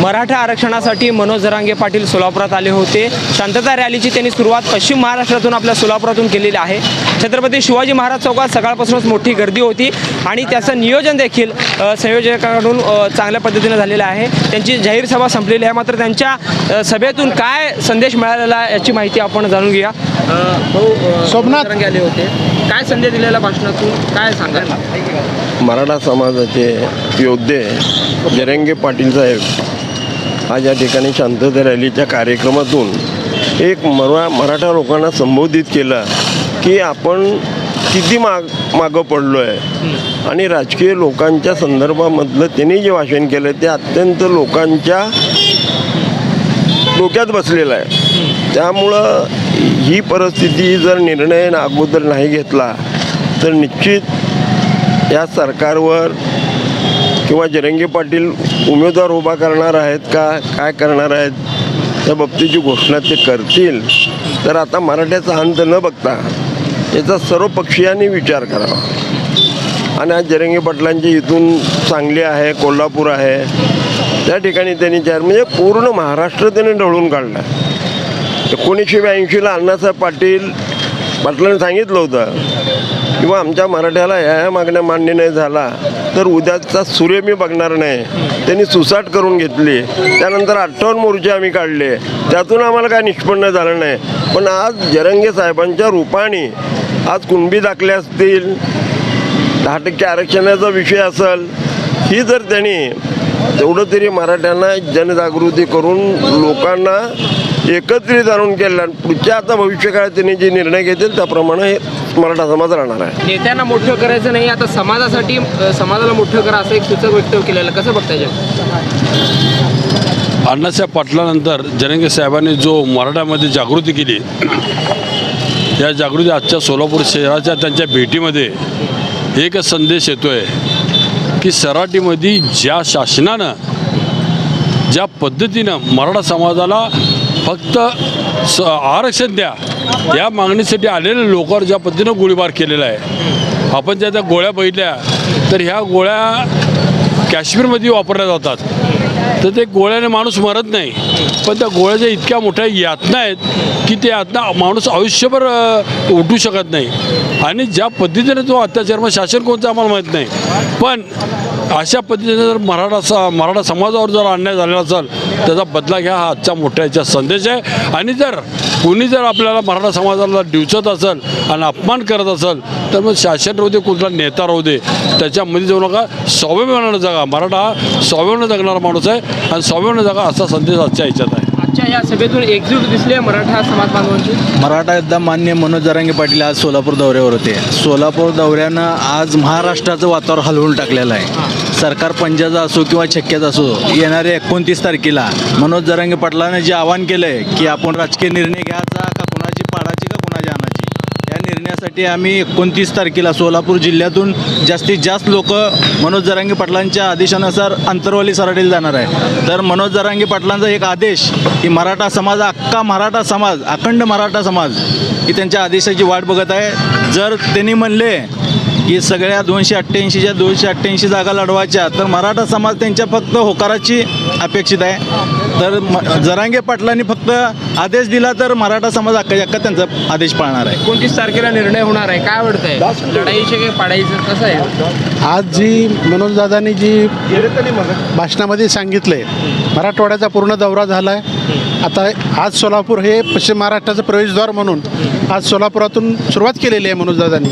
मराठा आरक्षणासाठी मनोज जरांगे पाटील सोलापुरात आले होते। शांतता रॅलीची त्यांनी सुरुवात पश्चिम महाराष्ट्रातून आपल्या सोलापुरातून केलेली आहे। छत्रपती शिवाजी महाराज चौकात सकाळपासूनच मोठी गर्दी होती आणि त्याचं नियोजन देखील संयोजकांकडून चांगल्या पद्धतीने झालेलं आहे। त्यांची जाहीर सभा संपलेली आहे, मात्र त्यांच्या सभेतून काय संदेश मिळालेला याची माहिती आपण जाणून घेऊया। सोमनाथ जरांगे आले होते, काय संदेश दिलेला भाषणातून काय सांगाल? मराठा समाजाचे योद्धे जरांगे पाटील साहेब आज या ठिकाणी शांतता रॅलीच्या कार्यक्रमातून एक मराठा लोकांना संबोधित केलं की आपण किती मागं पडलो आहे आणि राजकीय लोकांच्या संदर्भामधलं त्यांनी जे भाषण केलं ते अत्यंत लोकांच्या डोक्यात बसलेलं आहे। त्यामुळं ही परिस्थिती जर निर्णय अगोदर नाही घेतला तर निश्चित या सरकारवर किंवा जरांगे पाटील उमेदवार उभा करणार आहेत का काय करणार आहेत त्या बाबतीची घोषणा ते करतील। तर आता मराठ्याचा अंत न बघता याचा सर्व पक्षीयांनी विचार करावा। आणि आज जरांगे पाटलांची इथून सांगली आहे, कोल्हापूर आहे, त्या ठिकाणी त्यांनी म्हणजे पूर्ण महाराष्ट्र त्यांनी ढवळून काढला। 1982ला अण्णासाहेब पाटलांनी सांगितलं होतं किंवा आमच्या मराठ्याला ह्या मागण्या मान्य नाही झाला तर उद्याचा सूर्य मी बघणार नाही। त्यांनी सुसाट करून घेतली, त्यानंतर 58 मोर्चे आम्ही काढले, त्यातून आम्हाला काय निष्पन्न झालं नाही। पण आज जरांगे साहेबांच्या रूपाने आज कुणबी दाखले असतील, 10% आरक्षणाचा विषय असेल, ही जर त्यांनी तेवढं तरी मराठ्यांना जनजागृती करून लोकांना एकत्रित आणून केलं, पुढच्या आता भविष्यकाळात त्यांनी जे निर्णय घेतील त्याप्रमाणे हे मराठा समाज राहणार आहे। नेत्यांना मोठं करायचं नाही, आता समाजासाठी समाजाला मोठं करा असं एक सूचक व्यक्त केलेलं, कसं बघताय? अण्णासाहेब पाटलानंतर जरांगे साहेबांनी जो मराठामध्ये जागृती केली, या जागृती आजच्या सोलापूर शहराच्या त्यांच्या भेटीमध्ये एकच संदेश येतोय की सराटीमध्ये ज्या शासनानं ज्या पद्धतीनं मराठा समाजाला फक्त आरक्षण द्या या मागणीसाठी आलेल्या लोकांवर ज्या पद्धतीनं गोळीबार केलेला आहे, आपण ज्या त्या गोळ्या बघितल्या तर ह्या गोळ्या काश्मीरमध्ये वापरल्या जातात, तर ते गोळ्याने माणूस मरत नाही, पण त्या गोळ्याच्या इतक्या मोठ्या यातना आहेत की ते यातना माणूस आयुष्यभर उठू शकत नाही। आणि ज्या पद्धतीने तो अत्याचार, मग शासन कोणतं आम्हाला माहीत नाही, पण अशा पद्धतीने जर मराठा समाजावर जर अन्याय झालेला असेल त्याचा बदला घ्या, हा आजचा मोठा याचा संदेश आहे। आणि जर कोणी जर आपल्याला मराठा समाजाला डिवचत असेल आणि अपमान करत असेल तर मग शासन राहू दे, कुठला नेता राहू दे, त्याच्यामध्ये जाऊ नका, स्वाभिमानानं जगा। मराठा हा स्वाभिमानानं जगणारा माणूस आहे आणि स्वाभिमानानं जगा असा संदेश आजच्या ह्याच्यात आहे। आजच्या या सभेतून एकजूट दिसली आहे मराठा समाज बांधवांची। मराठा योद्धा मान्य मनोज जरांगे पाटील आज सोलापूर दौऱ्यावर होते। सोलापूर दौऱ्यानं आज महाराष्ट्राचं वातावरण हलवून टाकलेलं आहे। सरकार पंजाचा असो किंवा छक्क्याचा असो, येणाऱ्या 29 तारखेला मनोज जरांगे पाटलांनी जे आवाहन केलं आहे की आपण राजकीय निर्णय घ्यायचा का कोणाची पाडायची का कोणाची आणायची, या निर्णयासाठी आम्ही 29 तारखेला सोलापूर जिल्ह्यातून जास्तीत जास्त लोक मनोज जरांगे पाटलांच्या आदेशानुसार अंतरवाली सराटीला जाणार आहे। तर मनोज जरांगे पाटलांचा एक आदेश की मराठा समाज, अख्खा मराठा समाज, अखंड मराठा समाज ही त्यांच्या आदेशाची वाट बघत आहे। जर त्यांनी म्हणले की सगळ्या 288च्या 288 जागा लढवायच्या तर मराठा समाज त्यांच्या फक्त होकाराची अपेक्षित आहे। तर जरांगे पाटलांनी फक्त आदेश दिला तर मराठा समाज अख्खा त्यांचा आदेश पाळणार आहे। 29 तारखेला निर्णय होणार आहे, काय वाटतंय? लढाईचे काय पाडायचं कसं आहे? आज जी मनोजदादांनी जी भाषणामध्ये सांगितलंय, मराठवाड्याचा पूर्ण दौरा झाला आहे। आता आज सोलापूर हे पश्चिम महाराष्ट्राचं प्रवेशद्वार म्हणून आज सोलापुरातून सुरुवात केलेली आहे मनोजदादांनी।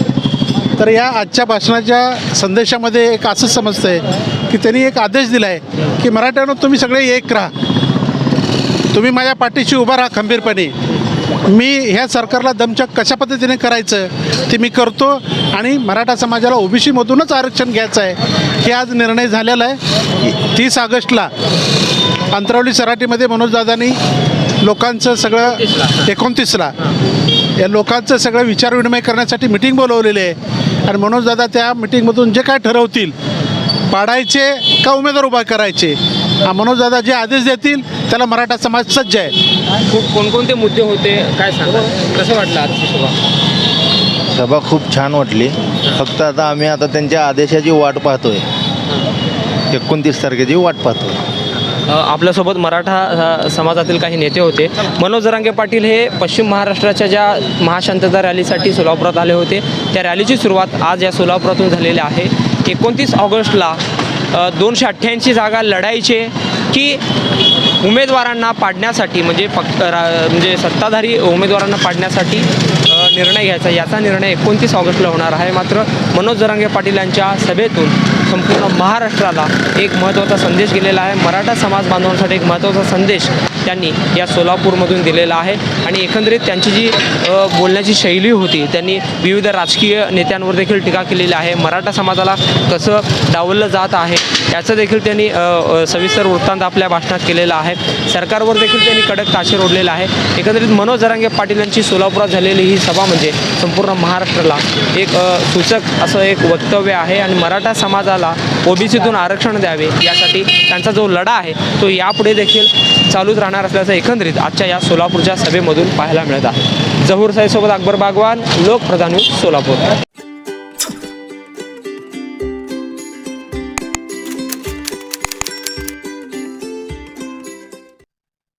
तर या आजच्या भाषणाच्या संदेशामध्ये एक असं समजतं आहे की त्यांनी एक आदेश दिला आहे की मराठ्यांनो तुम्ही सगळे एक राहा, तुम्ही माझ्या पाठीशी उभा राहा खंबीरपणे, मी ह्या सरकारला दमछाक कशा पद्धतीने करायचं ते मी करतो आणि मराठा समाजाला ओबीसीमधूनच आरक्षण घ्यायचं आहे, हे आज निर्णय झालेला आहे। 30 ऑगस्टला अंतरावली सराटीमध्ये मनोजदादांनी लोकांचं सगळं 29ला या लोकांचं सगळं विचारविनिमय करण्यासाठी मिटिंग बोलवलेली आहे आणि मनोजदादा त्या मिटिंगमधून जे काय ठरवतील, पाडायचे का उमेदवार उभा करायचे, मनोजदादा जे आदेश देतील त्याला मराठा समाज सज्ज आहे। कोणकोणते मुद्दे होते काय सांगा, कसं वाटलं आजची सभा? सभा खूप छान वाटली, फक्त आता आम्ही त्यांच्या आदेशाची वाट पाहतोय, 29 तारखेची वाट पाहतोय। आपल्यासोबत मराठा समाजातील काही नेते होते. मनोज जरांगे पाटील हे पश्चिम महाराष्ट्राच्या ज्या महाशांतता रॅलीसाठी सोलापुरात आले होते, त्या रॅलीची सुरुवात आज या सोलापुरातून झालेली आहे. 29 ऑगस्टला 288 जागा लढायचे की उमेदवारांना पाडण्यासाठी म्हणजे सत्ताधारी उमेदवारांना पाडण्यासाठी निर्णय घ्यायचा, याचा निर्णय 29 ऑगस्टला होणार आहे. मात्र मनोज जरांगे पाटील यांच्या सभेतून संपूर्ण महाराष्ट्राला एक महत्त्वाचा संदेश गेलेला आहे. मराठा समाज बांधवांसाठी एक महत्त्वाचा संदेश त्यांनी या सोलापूरमधून दिलेला आहे. आणि एकंदरीत त्यांची जी बोलण्याची शैली होती, त्यांनी विविध राजकीय नेत्यांवर देखील टीका केलेली आहे. मराठा समाजाला कसं डावललं जात आहे याचं देखील त्यांनी सविस्तर वृत्तांत आपल्या भाषणात केलेला आहे. सरकारवर देखील त्यांनी कडक ताशेर ओढलेला आहे. एकंदरीत मनोज जरांगे पाटील यांची सोलापुरात झालेली ही सभा म्हणजे संपूर्ण महाराष्ट्राला एक सूचक असं एक वक्तव्य आहे. आणि मराठा समाजाला ओबीसीतून आरक्षण द्यावे यासाठी त्यांचा जो लढा आहे तो यापुढे देखील चालूच राहणार असल्याचं एकंदरीत आजच्या या सोलापूरच्या सभेमधून पाहायला मिळत आहे. जहूर साईसोबत अकबर बागवान, लोकप्रधान न्यूज, सोलापूर.